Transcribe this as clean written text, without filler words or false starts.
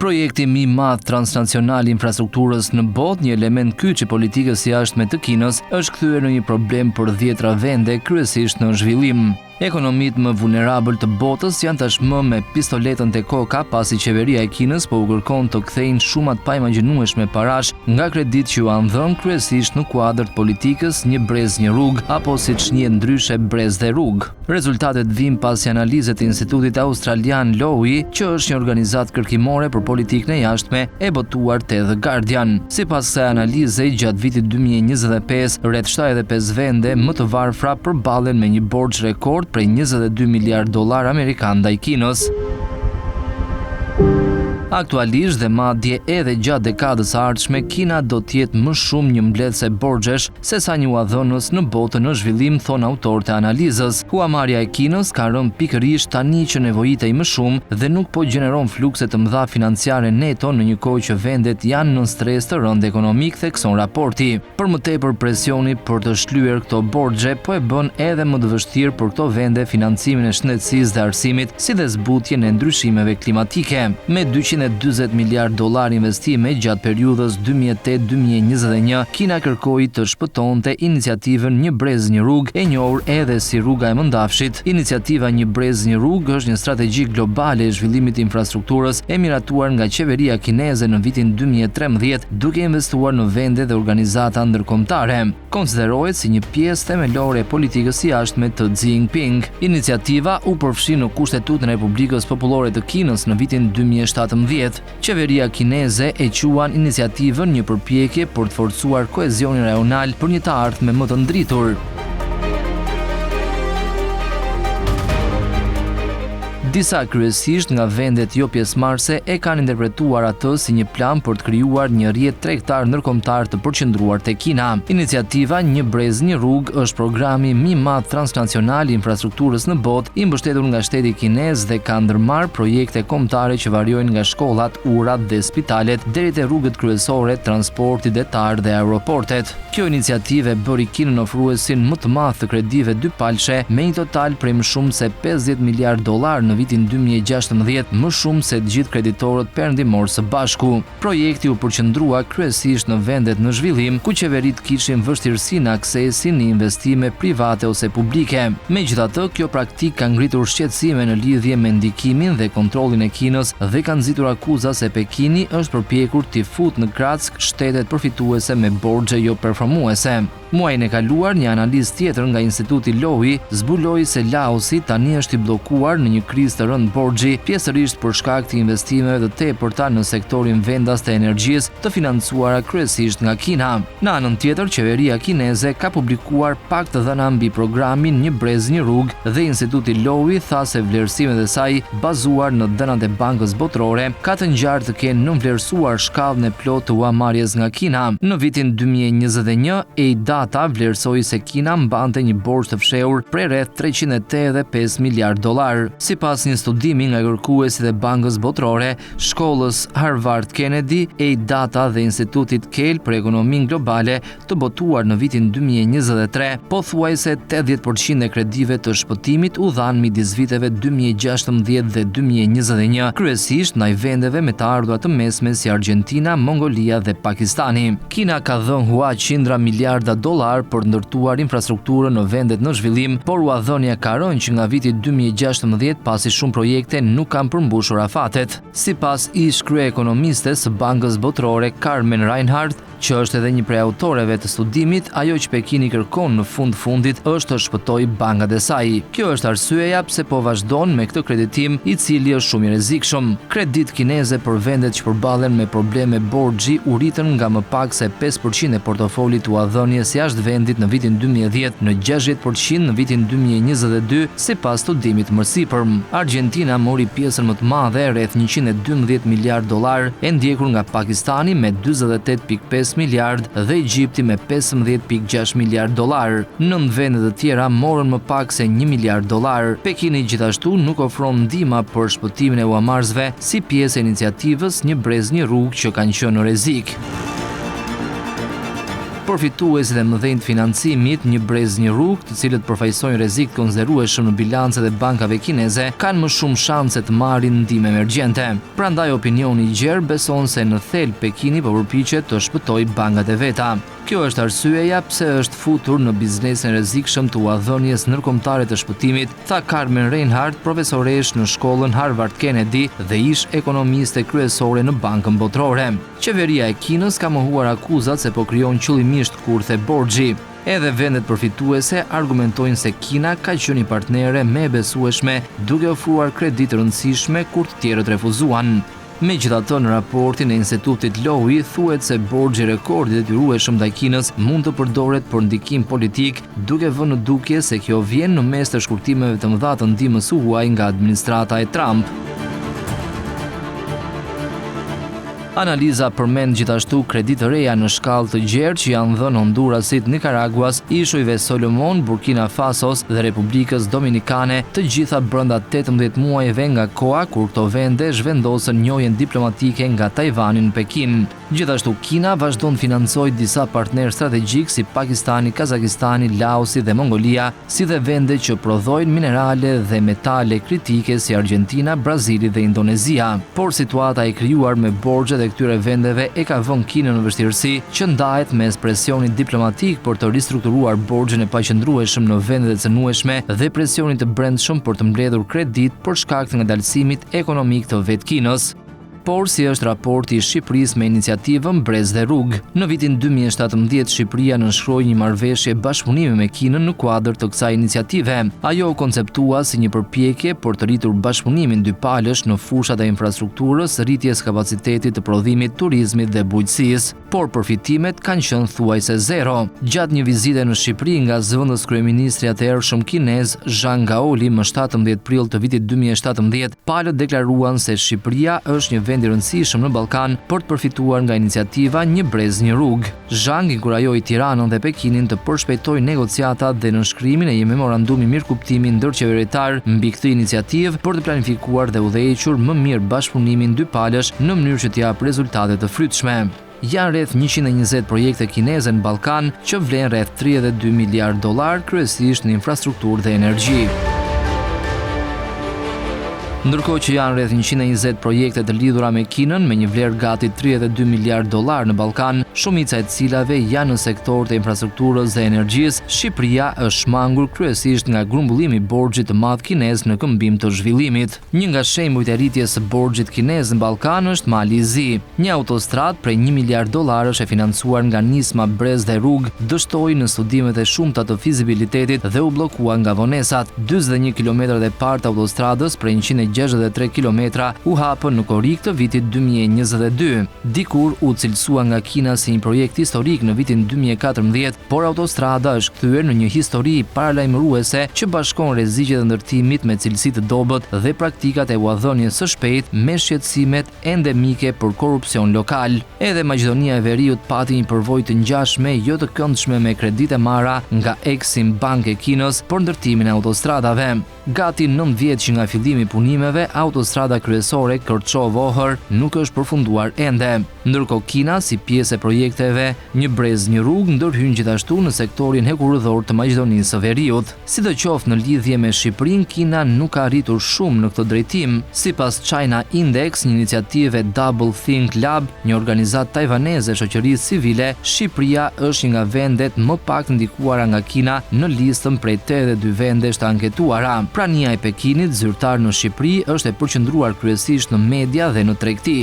Projekti më i madh transnacional i infrastrukturës në botë, një element kyç i politikës jashtme të Kinës, është kthyer në një problem për 10 vende, kryesisht në zhvillim. Ekonomitë më vulnerabël të botës janë tashmë me pistoletën te koka pasi qeveria e Kinës po u kërkon të kthejnë shumat pa imagjinueshme parash nga kreditë që u han dhënë kryesisht në kuadër të politikës një brez një rrugë apo siç njihet ndryshe brez dhe rrugë. Rezultatet vijnë pasi analizat e Institutit Australian Lowy, që është një organizatë kërkimore për politikën e jashtme, e botuar te The Guardian. Sipas kësaj analize, gjatë vitit 2025, rreth 75 vende më të varfra përballen me një borxh rekord prej 22 miliard dollar amerikan ndaj Kinës. Aktualisht dhe madje edhe gjatë dekadës së ardhshme, Kina do të jetë më shumë një mbledhse borxhesh se sa një udhënës në botën në zhvillim, thon autorët e analizës. Huamarrja e Kinës ka rënë pikërisht tani që nevojitej më shumë dhe nuk po gjeneron flukse të mëdha financiare neto në një kohë që vendet janë në stres të rënd ekonomik, thekson raporti. Për më tepër presioni për të shlyer këto borxhe po e bën edhe më të vështirë për këto vende financimin e shëndetësisë dhe arsimit, si dhe zbutjen e ndryshimeve klimatike. Me 240 miliard dollar investime gjatë periudhës 2008-2021, Kina kërkoi të shpëtonte iniciativën Një brez një rrugë, e njohur edhe si rruga e mëndafshit. Iniciativa Një brez një rrugë është një strategji globale e zhvillimit të infrastrukturës e miratuar nga qeveria kineze në vitin 2013, duke investuar në vende dhe organizata ndërkombëtare. Konsiderohet si një pjesë themelore e politikës së jashtme të Xi Jinping. Iniciativa u përfshi në Kushtetutën e Republikës Popullore të Kinës në vitin 2017. Qeveria kineze e quan iniciativën një përpjekje për të forcuar kohezionin rajonal për një të ardhme më të ndritur. Disa kryesisht nga vendet jo pjesëmarrëse e kanë interpretuar atë si një plan për të krijuar një rrjet tregtar ndërkombëtar të përqendruar te Kina. Iniciativa Një brez një rrugë është programi më i madh transnacional i infrastrukturës në botë, i mbështetur nga shteti kinez dhe ka ndërmarrë projekte kombëtare që variojnë nga shkollat, urat dhe spitalet deri te rrugët kryesore, transporti detar dhe aeroportet. Kjo iniciativë bëri Kinën ofruesin më të madh të kredive dypalshe me një total prej më shumë se 50 miliard dollar në vitin 2016, më shumë se të gjithë kreditorët perëndimor së bashku. Projekti u përqendrua kryesisht në vendet në zhvillim, ku qeveritë kishin vështirësi në aksesin në investime private ose publike. Megjithatë, kjo praktikë ka ngritur shqetësime në lidhje me ndikimin dhe kontrollin e Kinës dhe ka nxitur akuza se Pekini është përpjekur t'i futë në krack shtetet përfituese me borxhe jo performuese. Muajin e kaluar, një analizë tjetër nga Instituti Lowy zbuloi se Laosi tani është i bllokuar në një krizë të rënd borxhi, pjesërisht për shkak të investimeve të tepërta në sektorin vendas të energjisë, të financuara kryesisht nga Kina. Në anën tjetër, qeveria kineze ka publikuar pak të dhëna mbi programin Një brez një rrugë dhe Instituti Lowy tha se vlerësimet e saj, bazuar në dhënat e Bankës Botërore, ka të ngjarë të kenë nënvlerësuar shkallën e plotë të huamarrjes nga Kina. Në vitin 2021, Data vlerësoi se Kina mbante një borxh të fshehur prej rreth 385 miliard dollar. Sipas një studimi nga kërkuesit e Bankës Botërore, shkollës Harvard Kennedy, Data dhe Institutit Kehl për ekonominë globale, të botuar në vitin 2023, pothuajse 80% e kredive të shpëtimit u dhanë midis viteve 2016 dhe 2021, kryesisht ndaj vendeve me të ardhura të mesme si Argjentina, Mongolia dhe Pakistani. Kina ka dhënë hua qindra miliarda dollar për ndërtuar infrastrukturën në vendet në zhvillim, por udhënia ka rënë që nga viti 2016 pasi shumë projekte nuk kanë përmbushur afatet. Sipas ish kryeekonomiste së Bankës Botërore Carmen Reinhardt, që është edhe një prej autoreve të studimit, ajo që Pekini kërkon në fundit është të shpëtojë bankat e saj. Kjo është arsyeja pse po vazhdon me këtë kreditim, i cili është shumë i rrezikshëm. Kreditë kineze për vendet që përballen me probleme borxhi u rritën nga më pak se 5% e portofolit të udhënies jashtë vendit në vitin 2010 në 60% në vitin 2022, sipas studimit më sipër. Argjentina mori pjesën më të madhe, rreth 112 miliard dollar, e ndjekur nga Pakistani me 48.5 miliard dhe Egjipti me 15.6 miliard dollar. 9 vendet të tjera morën më pak se 1 miliard dollar. Pekini gjithashtu nuk ofron ndihmë për shpëtimin e huamarrësve si pjesë e iniciativës Një brez një rrugë që kanë qenë në rrezik. Përfituesit e mëdhenj të financimit, një brez një rrugë, të cilët përfaqësojnë rrezik të konsiderueshëm në bilancet e bankave kineze, kanë më shumë shanse të marrin ndihmë emergjente. Prandaj opinioni i gjerë beson se në thelb Pekini po përpiqet të shpëtojë bankat e veta. Kjo është arsyeja pse është futur në biznesin e rrezikshëm të udhënies ndërkombëtare të shpëtimit, tha Carmen Reinhardt, profesoresh në shkollën Harvard Kennedy dhe ish ekonomiste kryesore në Bankën Botërore. Qeveria e Kinës ka mohuar akuzat se po krijon qëllimisht kurthe borxhi. Edhe vendet përfituese argumentojnë se Kina ka qenë një partnere më e besueshme, duke ofruar kredi të rëndësishme kur të tjerët refuzuan. Megjithatë, në raportin e Institutit Lowy thuhet se borxhi rekordi detyrueshëm ndaj Kinës mund të përdoret për ndikim politik, duke vënë në dukje se kjo vjen në mes të shkurtimeve të mëdha të ndihmës së huaj nga administrata e Trump. Analiza përmend gjithashtu kredi të reja në shkallë të gjerë që janë dhënë Hondurasit, Nicaraguas, Ishujve Solomon, Burkina Fasos dhe Republikës Dominikane, të gjitha brenda 18 muajve nga koha kur këto vende zhvendosën njojën diplomatike nga Tajvani në Pekin. Gjithashtu Kina vazhdon të financojë disa partnerë strategjik si Pakistani, Kazakistani, Laosi dhe Mongolia, si dhe vende që prodhojnë minerale dhe metale kritike si Argentina, Brazili dhe Indonezia. Por situata e krijuar me borxhe dhe këtyre vendeve e ka vënë Kinën në vështirësi që ndahet mes presionit diplomatik për të ristrukturuar borxhin e paqëndrueshëm në vendet e cënueshme dhe presionit të brendshëm për të mbledhur kredit për shkak të ngadalësimit ekonomik të vetë Kinës. Por si është raporti i Shqipërisë me iniciativën Brez dhe Rrugë. Në vitin 2017 Shqipëria nënshkroi një marrëveshje bashkëpunimi me Kinën në kuadër të kësaj iniciative. Ajo u konceptua si një përpjekje për të rritur bashkëpunimin dypalësh në fushat e infrastrukturës, rritjes kapacitetit të prodhimit, turizmit dhe bujqësisë, por përfitimet kanë qenë thuajse zero. Gjatë një vizite në Shqipëri nga zëvendës kryeministri atëhershëm kinez Zhang Gaoli më 17 prill të vitit 2017, palët deklaruan se Shqipëria është një vend i rëndësishëm në Ballkan për të përfituar nga iniciativa Një brez një rrugë. Zhang inkurajoi Tiranën dhe Pekinin të përshpejtojnë negociatat dhe nënshkrimin e një memorandumi mirëkuptimi ndërqeveritar mbi këtë iniciativë për të planifikuar dhe udhëhequr më mirë bashkëpunimin dypalësh në mënyrë që të japë rezultate të frytshme. Janë rreth 120 projekte kineze në Ballkan që vlen rreth $32 miliardë, kryesisht në infrastrukturë dhe energji. Ndërkohë që janë rreth 120 projekte të lidhura me Kinën me një vlerë gati $32 miliardë në Ballkan, shumica e cilave janë në sektorët e infrastrukturës dhe energjisë, Shqipëria është shmangur kryesisht nga grumbullimi i borxhit të madh kinez në këmbim të zhvillimit. Një nga shembujt e rritjes së borxhit kinez në Ballkan është Mali i Zi. Një autostradë prej $1 miliard e financuar nga nisma Brez dhe Rrugë dështoi në studimet e shumta të fizibilitetit dhe u bllokua nga vonesat. 41 kilometrat e parë të autostradës prej 163 kilometra u hapën në korrik të vitit 2022. Dikur u cilësua nga Kina si një projekt historik në vitin 2014, por autostrada është kthyer në një histori paralajmëruese që bashkon rreziqet e ndërtimit me cilësi të dobët dhe praktikat e udhënies së shpejtë me shqetësimet endemike për korrupsion lokal. Edhe Maqedonia e Veriut pati një përvojë të ngjashme jo të këndshme me kredite marra nga Exim Bank e Kinës për ndërtimin e autostradave. Gati 9 vjet që nga fillimi i punimeve, autostrada kryesore Kërçov-Ohër nuk është përfunduar ende. Ndërkohë Kina, si pjesë e projekteve Një brez një rrugë, ndërhyn gjithashtu në sektorin hekurëdhor të Maqedonisë së Veriut. Sidoqoftë në lidhje me Shqipërinë, Kina nuk ka arritur shumë në këtë drejtim. Sipas China Index, një iniciativë Double Think Lab, një organizatë tajvaneze shoqërisë civile, Shqipëria është një nga vendet më pak ndikuara nga Kina në listën prej 82 vendesh të anketuara. Prania e Pekinit zyrtar në Shqipëri është e përqendruar kryesisht në media dhe në tregti.